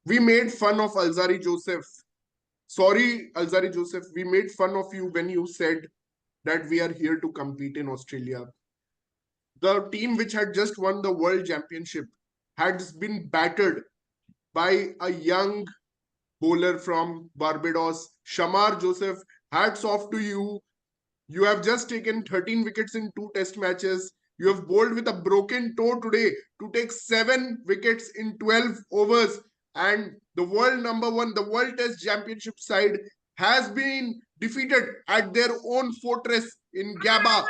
We made fun of Alzari Joseph. Sorry, Alzari Joseph, we made fun of you when you said that we are here to compete in Australia. The team which had just won the World Championship had been battered by a young bowler from Barbados, Shamar Joseph. Hats off to you. You have just taken 13 wickets in 2 test matches. You have bowled with a broken toe today to take 7 wickets in 12 overs. And the world number one, the World Test Championship side has been defeated at their own fortress in Gabba.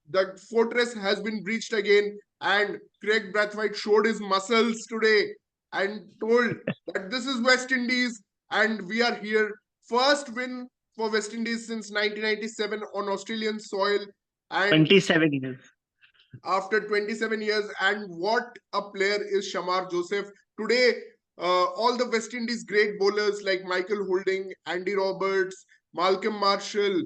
The fortress has been breached again, and Craig Brathwaite showed his muscles today and told that this is West Indies and we are here. First win for West Indies since 1997 on Australian soil, and 27 years. after 27 years. And what a player is Shamar Joseph today. All the West Indies great bowlers like Michael Holding, Andy Roberts, Malcolm Marshall,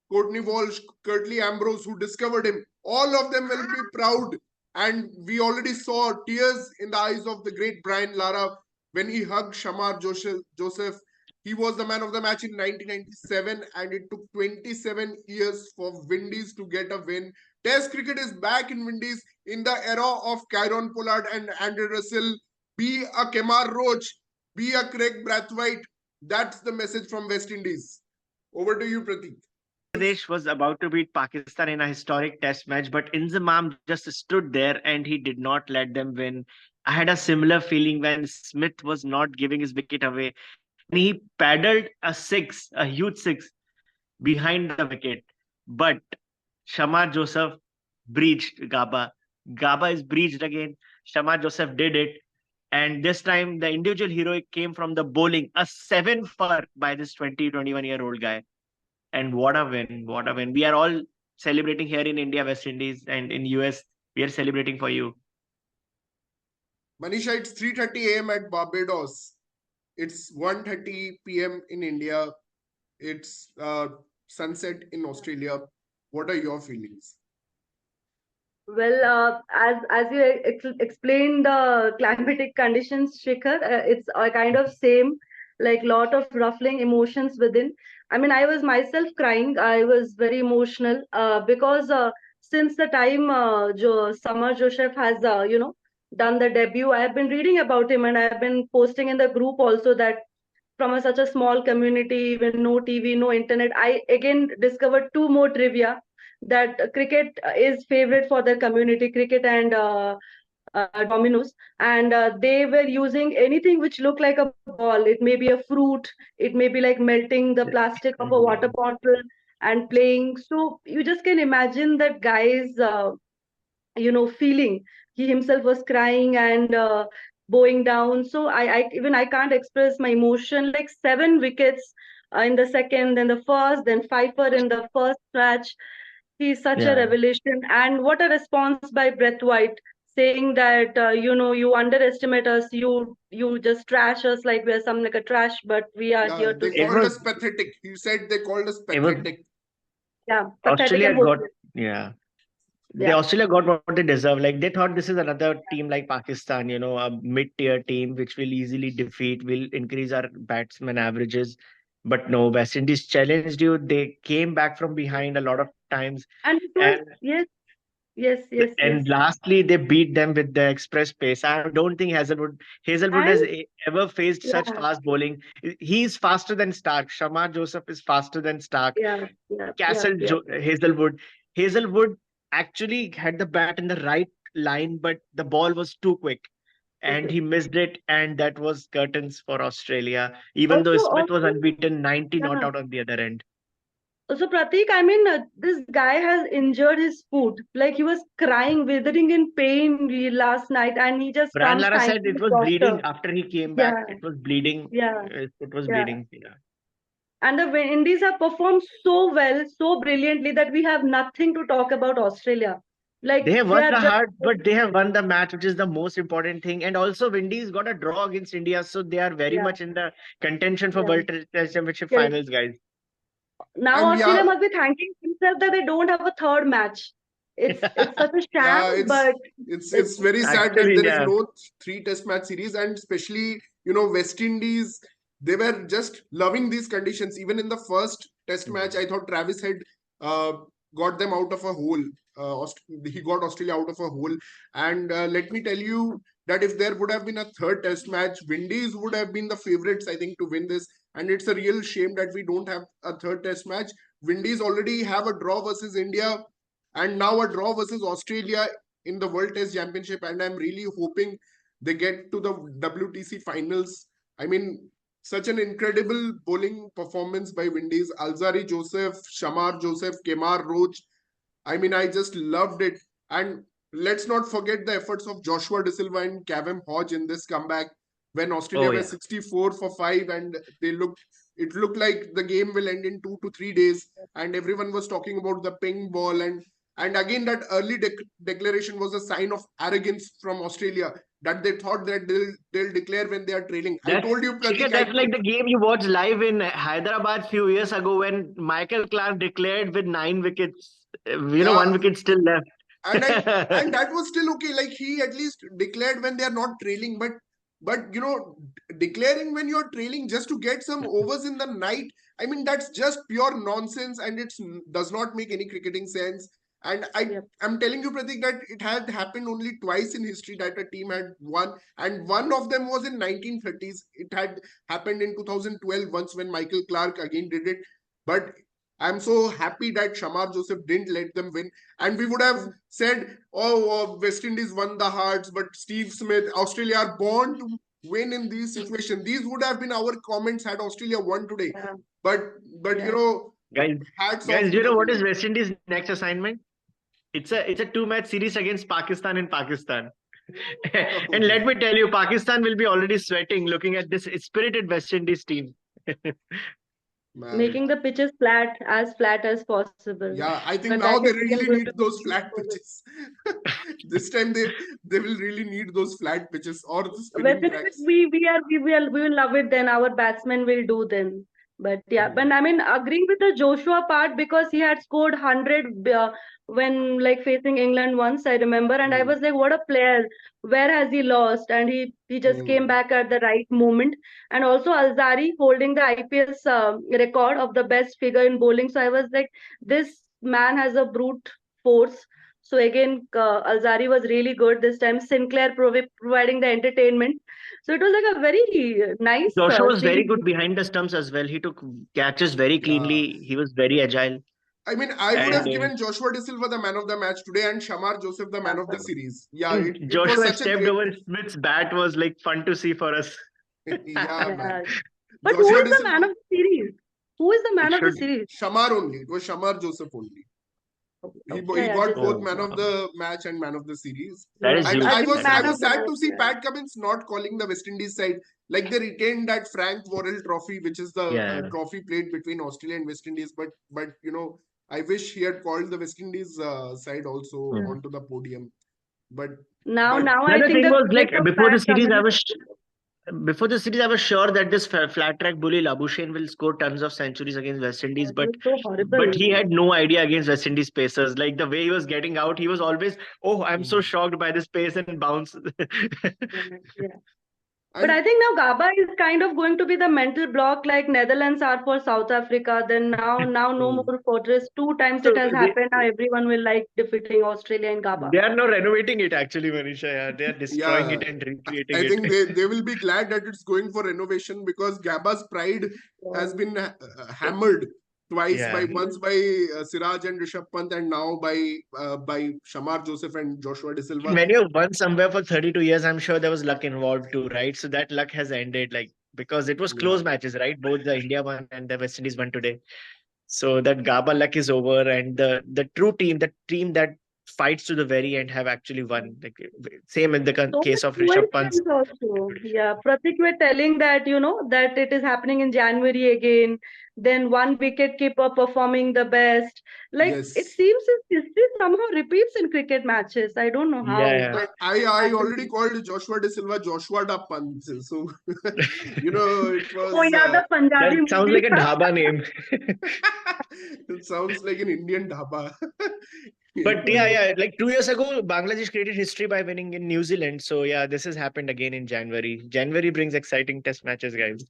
Courtney Walsh, Curtly Ambrose, who discovered him, all of them will be proud. And we already saw tears in the eyes of the great Brian Lara when he hugged Shamar Joseph. He was the man of the match in 1997, and it took 27 years for Windies to get a win. Test cricket is back in Windies in the era of Kieron Pollard and Andrew Russell. Be a Kemar Roach, be a Craig Brathwaite. That's the message from West Indies. Over to you, Pratik. Bangladesh was about to beat Pakistan in a historic test match, but Inzamam just stood there and he did not let them win. I had a similar feeling when Smith was not giving his wicket away. And he paddled a six, a huge six behind the wicket. But Shamar Joseph breached Gabba. Gabba is breached again. Shamar Joseph did it. And this time, the individual heroic came from the bowling, a 7 for by this 21-year-old guy. And what a win! What a win! We are all celebrating here in India, West Indies, and in US. We are celebrating for you. Manisha, it's 3:30 a.m. at Barbados. It's 1:30 p.m. in India. It's sunset in Australia. What are your feelings? Well, as you explained the climatic conditions, Shikhar, it's a kind of same, like lot of ruffling emotions within. I mean, I was myself crying. I was very emotional because since the time Summer Joseph has, done the debut, I have been reading about him and I have been posting in the group also that from such a small community with no TV, no internet, I again discovered two more trivia that cricket is favorite for their community, cricket and dominoes, and they were using anything which looked like a ball. It may be a fruit, it may be like melting the plastic of a water bottle and playing. So you just can imagine that guy's feeling. He himself was crying and bowing down. So I can't express my emotion. Like 7 wickets in the second, then the first, then 5 in the first match. He's such a Yeah. revelation. And what a response by White, saying that you underestimate us, you just trash us like we're some like a trash, but we are Yeah, here to they It stay. called was, us pathetic. He said they called us it was pathetic. Yeah, pathetic Australia and got, hopeless. yeah. The Yeah. Australia got what they deserve. Like they thought this is another team like Pakistan, a mid-tier team which will easily defeat, will increase our batsman averages. But no, West Indies challenged you. They came back from behind a lot of times. And it was, And yes, yes, yes, yes. and lastly, they beat them with the express pace. I don't think Hazelwood And has ever faced such yeah, fast bowling. He's faster than Stark. Shamar Joseph is faster than Stark. yeah, yeah, yeah, yeah. Hazelwood actually had the bat in the right line, but the ball was too quick and Okay. he missed it. And that was curtains for Australia. Even though Smith was Also, unbeaten, 90 not yeah. out on the other end. So Pratik, I mean, this guy has injured his foot. Like he was crying, withering in pain last night, and he just Brian comes Lara said thanking it the was bleeding doctor. after he came back. Yeah, It was bleeding. yeah, It was yeah. bleeding. Yeah. And the Indies have performed so well, so brilliantly that we have nothing to talk about Australia. They Like have they won are the just, heart, but they have won the match, which is the most important thing. And also, Windies got a draw against India, so they are very yeah, much in the contention for yeah. World Test Championship Yes. finals, guys. Now And Australia yeah, must be thanking himself that they don't have a third match. It's such a sham, yeah, but it's it's very sad that Actually, there is yeah. no 3 test match series, and especially West Indies, they were just loving these conditions. Even in the first test match, I thought Travis had uh, got them out of a hole. He got Australia out of a hole. And let me tell you that if there would have been a third test match, Windies would have been the favorites, I think, to win this. And it's a real shame that we don't have a third test match. Windies already have a draw versus India and now a draw versus Australia in the World Test Championship. And I'm really hoping they get to the WTC finals. I mean, such an incredible bowling performance by Windies. Alzari Joseph, Shamar Joseph, Kemar Roach. I mean, I just loved it. And let's not forget the efforts of Joshua De Silva and Cavem Hodge in this comeback when Australia Oh were yeah. 64 for 5 and it looked like the game will end in 2 to 3 days and everyone was talking about the ping ball and again that early declaration was a sign of arrogance from Australia that they thought that they'll declare when they are trailing. I That's told you, Shikhar, Pratik, that's like the game you watched live in Hyderabad few years ago when Michael Clark declared with 9 wickets. yeah, 1 wicket still left. and that was still okay. Like he at least declared when they are not trailing, but declaring when you're trailing just to get some overs in the night. I mean, that's just pure nonsense, and it does not make any cricketing sense. And Yep. I'm telling you, Pratik, that it had happened only twice in history that a team had won, and one of them was in 1930s. It had happened in 2012 once when Michael Clark again did it. But I'm so happy that Shamar Joseph didn't let them win. And we would have said, West Indies won the hearts, but Steve Smith, Australia are born to win in these situations. These would have been our comments had Australia won today. Yeah. But Yeah. guys, hats guys, off do to you know the what is winner. West Indies' next assignment? It's a 2-match series against Pakistan in Pakistan. And let me tell you, Pakistan will be already sweating looking at this spirited West Indies team. Man. Making the pitches flat as possible. Yeah, I think But now that is they again really going need to those be flat pitches. This time they will really need those flat pitches or the West spinning Indies, tracks. we will love it then. Our batsmen will do then. But yeah, Hmm. but I mean, agreeing with the Joshua part because he had scored 100 when like facing England once, I remember, and I Hmm. was like, what a player! Where has he lost? And he just came Hmm. back at the right moment. And also Alzari holding the IPS record of the best figure in bowling. So I was like, this man has a brute force. So again, Alzari was really good this time. Sinclair providing the entertainment. So it was like a very nice Joshua was very series. good behind the stumps as well. He took catches very Yeah. cleanly. He was very agile. I mean, I would And have given Joshua De Silva the man of the match today and Shamar Joseph the man of the series. Yeah, and it was Joshua such a stepped great. over Smith's bat was like fun to see for us. Yeah, man. Yeah. But who Joshua is De the man Silva, of the series? Who is the It man of the should. series? Shamar only. It was Shamar Joseph only. Yeah, He yeah, got just both Oh, man of wow. the match and man of the series. That yeah. is And huge. Agreed, That is man I of was huge. the sad match. to see Yeah. Pat Cummins not calling the West Indies side. Like they retained that Frank Worrell Trophy, which is the Yeah. trophy played between Australia and West Indies. But I wish he had called the West Indies side also Hmm. onto the podium. But Now, but now The I other think thing the was like credit of Pat Cummins. before the series I was sure that this flat track bully Labuschagne will score tons of centuries against West Indies, It was so but horrible. he had no idea against West Indies pacers. Like the way he was getting out, he was always, oh, I'm so shocked by this pace and bounce. Yeah. But and I think now Gabba is kind of going to be the mental block like Netherlands are for South Africa. Then now no mm, more fortress. Two times So it has they happened. Now everyone will like defeating Australia in Gabba. they are now renovating it actually, Manisha. Yeah, they are destroying yeah, it and recreating I it. think they will be glad that it's going for renovation because Gabba's pride has So, been hammered twice by Yeah. once by Siraj and Rishabh Pant and now by Shamar Joseph and Joshua De Silva. When you won somewhere for 32 years, I'm sure there was luck involved too, right? So that luck has ended, like because it was Yeah. close matches, right? Both the India one and the West Indies one today. So that Gabba luck is over, and the true team, the team that fights to the very end, have actually won. Like same in the so case much of Rishabh Pant's. coincidence also. Yeah, Pratik were telling that, that it is happening in January again. Then one wicket keeper performing the best. Like it Yes. seems his history somehow repeats in cricket matches. I don't know how, Yeah, but I already happens. called Joshua De Silva Joshua da Pant. So it Oh was yeah, the that Punjabi sounds like movie. a dhaba name. it sounds like an Indian dhaba. But yeah, like 2 years ago, Bangladesh created history by winning in New Zealand. So yeah, this has happened again in January. January brings exciting test matches, guys.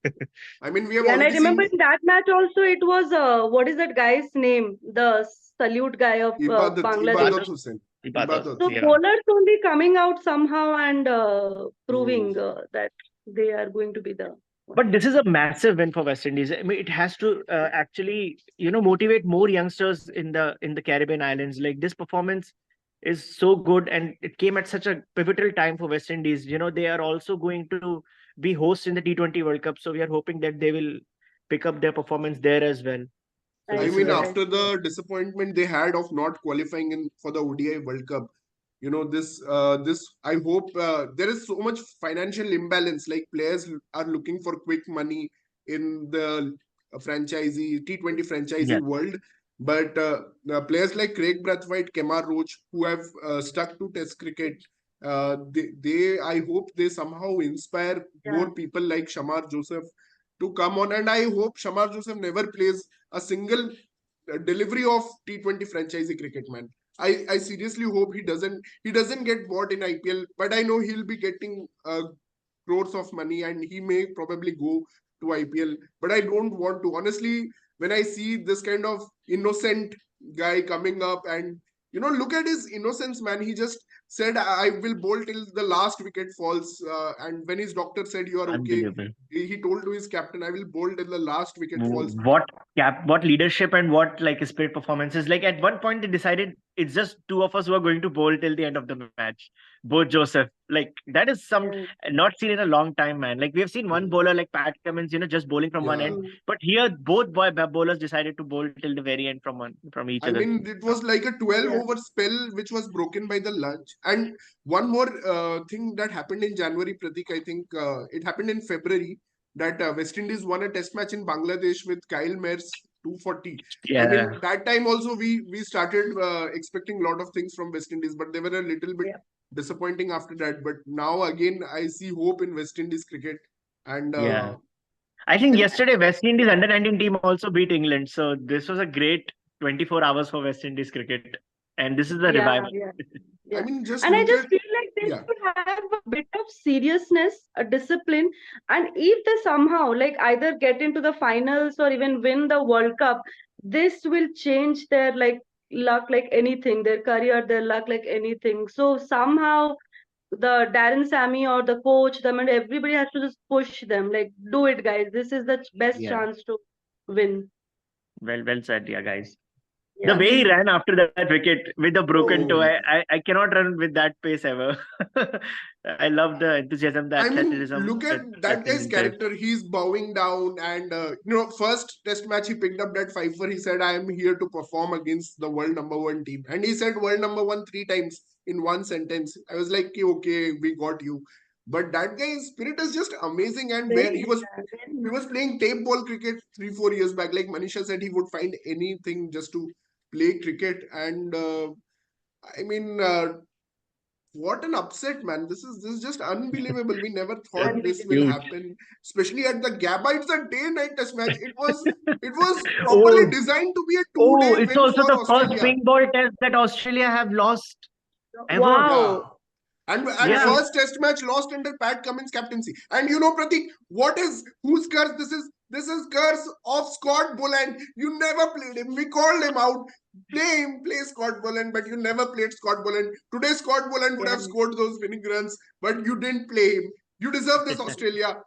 I mean, we have Yeah, and I already remember seen in that match also it was what is that guy's name? The salute guy of Bangladesh. Ibadat Hussain. Ibadat, Ibadat. So yeah. bowlers only coming out somehow and Hmm. proving that they are going to be the one. But this is a massive win for West Indies. I mean, it has to actually, motivate more youngsters in the Caribbean islands. Like this performance is so good, and it came at such a pivotal time for West Indies. They are also going to be hosts in the T20 World Cup, so we are hoping that they will pick up their performance there as well. So Right, I this is mean, a right. after the disappointment they had of not qualifying in for the ODI World Cup, this I hope there is so much financial imbalance. Like players are looking for quick money in the franchisee T20 yeah, franchisee world, but players like Craig Brathwaite, Kemar Roach, who have stuck to Test cricket, they I hope they somehow inspire Yeah, more people like Shamar Joseph to come on, and I hope Shamar Joseph never plays a single delivery of T20 franchisee cricket, man. I seriously hope he doesn't get bought in IPL, but I know he'll be getting crores of money and he may probably go to IPL. But I don't want to. Honestly, when I see this kind of innocent guy coming up and look at his innocence, man. He just said, I will bowl till the last wicket falls. And when his doctor said, you are okay, unbelievable. he told to his captain, I will bowl till the last wicket falls. What leadership and what like spirit performances. Like at one point they decided it's just two of us who are going to bowl till the end of the match. Both Joseph. Like that is some yeah. not seen in a long time, man. Like we have seen one bowler like Pat Cummins, just bowling from one Yeah. end. Mm. But here both bowlers decided to bowl till the very end from each I other. mean, it was like a 12 Yeah. over spell which was broken by the lunch. And one more thing that happened in January, Pratik, I think it happened in February that West Indies won a test match in Bangladesh with Kyle Mayer's 240. I Yeah. mean, that time also we started expecting a lot of things from West Indies, but they were a little bit Yeah. disappointing after that. But now again, I see hope in West Indies cricket. And Yeah. I think yesterday West Indies under 19 team also beat England. So this was a great 24 hours for West Indies cricket. And this is the Yeah, revival. yeah, I yeah. mean, just And I look just at, feel like they yeah. should have a bit of seriousness, a discipline, and if they somehow like either get into the finals or even win the World Cup, this will change their like luck like anything, their career, their luck like anything. So somehow the Darren Sammy or the coach, them and everybody has to just push them, like, do it, guys. This is the best Yeah. chance to win. Well said, yeah, guys. The I Yeah. way he mean, ran after that wicket with the broken toe, oh. I cannot run with that pace ever. I love the enthusiasm, the I mean, athleticism look that at that West guy's Indies did. character. He's bowing down, and first test match he picked up that fifer. He said, "I am here to perform against the world number one team," and he said "world number one" three times in one sentence. I was like, okay, we got you. But that guy's spirit is just amazing, and where Very, he was yeah, he very. was playing tape ball cricket 3 4 years back. Like Manisha said, he would find anything just to play cricket, and I mean. What an upset, man. This is just unbelievable. We never thought this will Unbelievable. Huge. happen, especially at the Gabba. It's a day-night test match. It was properly Oh, designed to be a oh, two-day it's win also for the first Australia. pink ball test that Australia have lost ever. Yeah. Wow. And Yeah. Nice. first test match lost under Pat Cummins' captaincy. And Pratik, whose curse this is? This is curse of Scott Boland. You never played him. We called him out. Play Scott Boland, but you never played Scott Boland. Today, Scott Boland would Yeah. have scored those winning runs, but you didn't play him. You deserve this, Australia.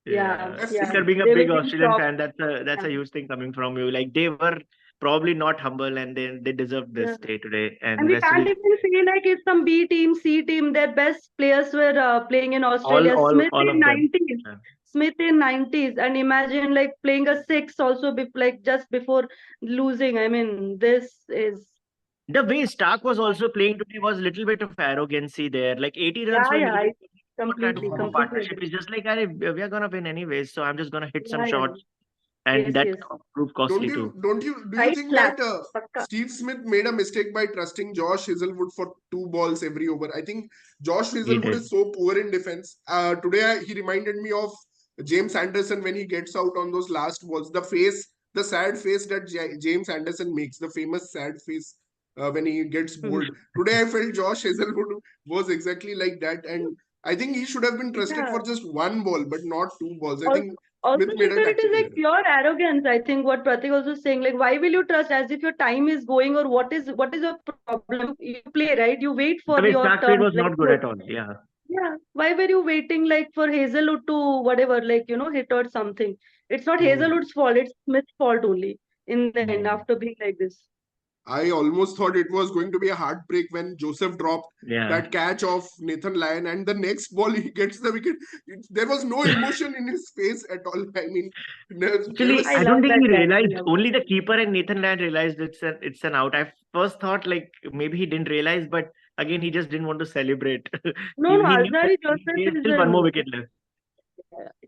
Yeah. Yeah, FC. Yeah. Sikar being a They will big be Australian shocked. fan, that's Yeah. a huge thing coming from you. Like they were probably not humble, and they deserve Yeah. this day today. And And we West can't Indies even say like it's some B team, C team. Their best players were playing in all Australia. all Smith all in of them. 90s. Yeah. Smith in 90s. And imagine like playing a six also like just before losing. I mean, this is The way Stark was also playing today was a little bit of arrogancy there. Like 80 runs yeah, were yeah. needed I for that completely, form of completely partnership. agree. It's just like, "Arey, we are gonna win anyways, so I'm just gonna hit some Yeah, yeah. shots," and Yes, that yes. proved Don't costly you too. don't you do you Right think slap. that Pakka. Steve Smith made a mistake by trusting Josh Hazelwood for two balls every over? I think Josh He Hazelwood did. is so poor in defense. Today he reminded me of James Anderson when he gets out on those last balls. the sad face that James Anderson makes, the famous sad face when he gets bored. Today I felt Josh Hazelwood was exactly like that, and I think he should have been trusted Yeah. for just one ball, but not two balls. I Also, think also, Smith made a Shikhar, it is tactical like error. pure arrogance. I think what Pratik also saying, like, why will you trust as if your time is going, or what is your problem? You play, right? You wait for I mean, your start speed turn. was Like, not good at all. Yeah. yeah, why were you waiting like for Hazelwood to whatever, like, hit or something? It's not Hmm. Hazelwood's fault, it's Smith's fault only in the end Hmm. after being like this. I almost thought it was going to be a heartbreak when Joseph dropped Yeah. that catch of Nathan Lyon, and the next ball he gets the wicket. There was no emotion in his face at all. I mean, there Actually, was. I I don't love think that he guy. I realized. love Only the keeper and Nathan Lyon realized it's an out. I first thought like maybe he didn't realize, but again he just didn't want to celebrate. No, he, no, he knew that Alzari Joseph there's is still one more wicket left.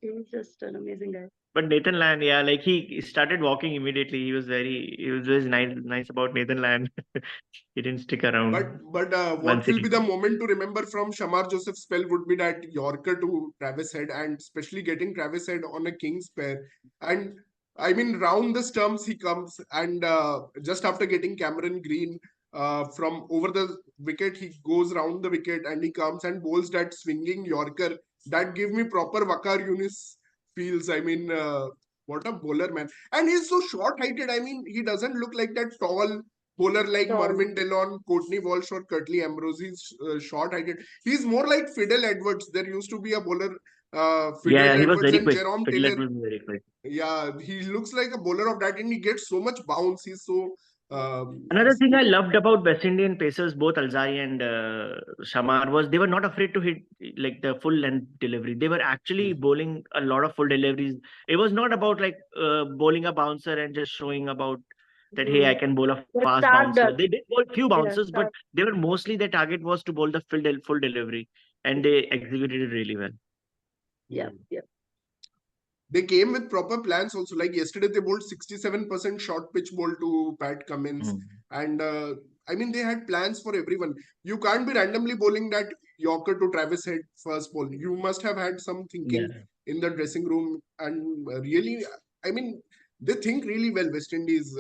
he's just an amazing guy. But Nathan Lyon, yeah, like he started walking immediately. He was very nice about Nathan Lyon. He didn't stick around But what once he will be the came. moment to remember from Shamar Joseph's spell would be that Yorker to Travis Head, and especially getting Travis Head on a King's pair. And I mean, round the stumps he comes, and just after getting Cameron Green from over the wicket, he goes round the wicket and he comes and bowls that swinging Yorker. That gave me proper Wakar Yunis feels. I mean, what a bowler, man. And he's so short heighted. I mean, he doesn't look like that tall bowler like Tall. Mervyn Dillon, Courtney Walsh, or Curtly Ambrose. He's short-heighted. He's more like Fidel Edwards. There used to be a bowler, Fidel Yeah, he was Edwards very and quick. Jerome Fiddler Taylor. was very quick. Yeah, he looks like a bowler of that, and he gets so much bounce. He's so Another thing I loved about West Indian pacers, both Alzari and Shamar, was they were not afraid to hit like the full length delivery. They were actually bowling a lot of full deliveries. It was not about like bowling a bouncer and just showing about that, hey, I can bowl a But fast Stark bouncer. does. They did bowl few Yeah, bouncers, but Stark. they were mostly their target was to bowl the full delivery, and they executed it really well. Yeah, Hmm. yeah. They came with proper plans also. Like yesterday, they bowled 67% short pitch ball to Pat Cummins. Mm. And I mean, they had plans for everyone. You can't be randomly bowling that Yorker to Travis Head first ball. You must have had some Yeah. thinking in the dressing room. And really, I mean, they think really well, West Indies,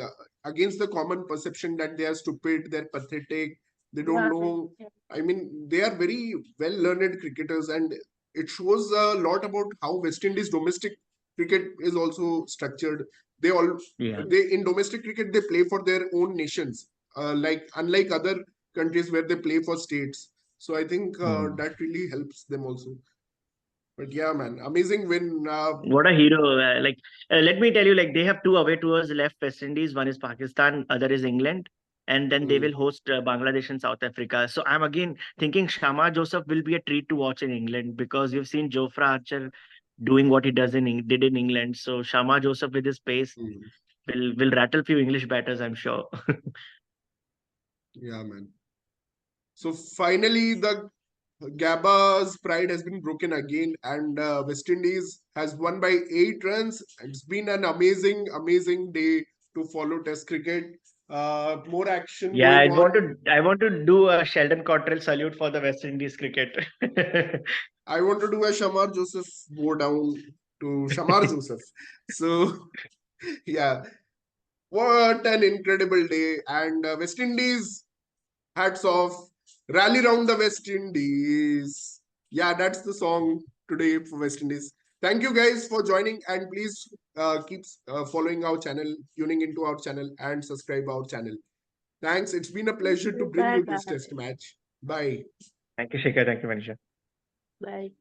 against the common perception that they are stupid, they're pathetic, they don't Yeah, know. yeah. I mean, they are very well learned cricketers, and it shows a lot about how West Indies domestic cricket is also structured. They all Yeah. they in domestic cricket they play for their own nations, like unlike other countries where they play for states. So I think Mm. that really helps them also. But yeah, man, amazing win. What a hero! Let me tell you, like they have two away tours left. West Indies, one is Pakistan, other is England, and then they will host Bangladesh and South Africa. So I'm again thinking Shamar Joseph will be a treat to watch in England because you've seen Jofra Archer doing what he did in England. So Shamar Joseph with his pace Mm, will rattle few English batters, I'm sure. yeah, man. So finally, the Gabba's pride has been broken again, and West Indies has won by 8 runs. It's been an amazing day to follow Test cricket. More action Yeah, going on. I want to do a Sheldon Cottrell salute for the West Indies cricket. I want to do a Shamar Joseph bow down to Shamar Joseph. So, yeah, what an incredible day. And West Indies, hats off. Rally round the West Indies. Yeah, that's the song today for West Indies. Thank you guys for joining, and please keep following our channel, tuning into our channel, and subscribe our channel. Thanks. It's been a pleasure to bring Bye you bye. this test match. Bye. Thank you, Shekhar. Thank you, Manisha. Bye.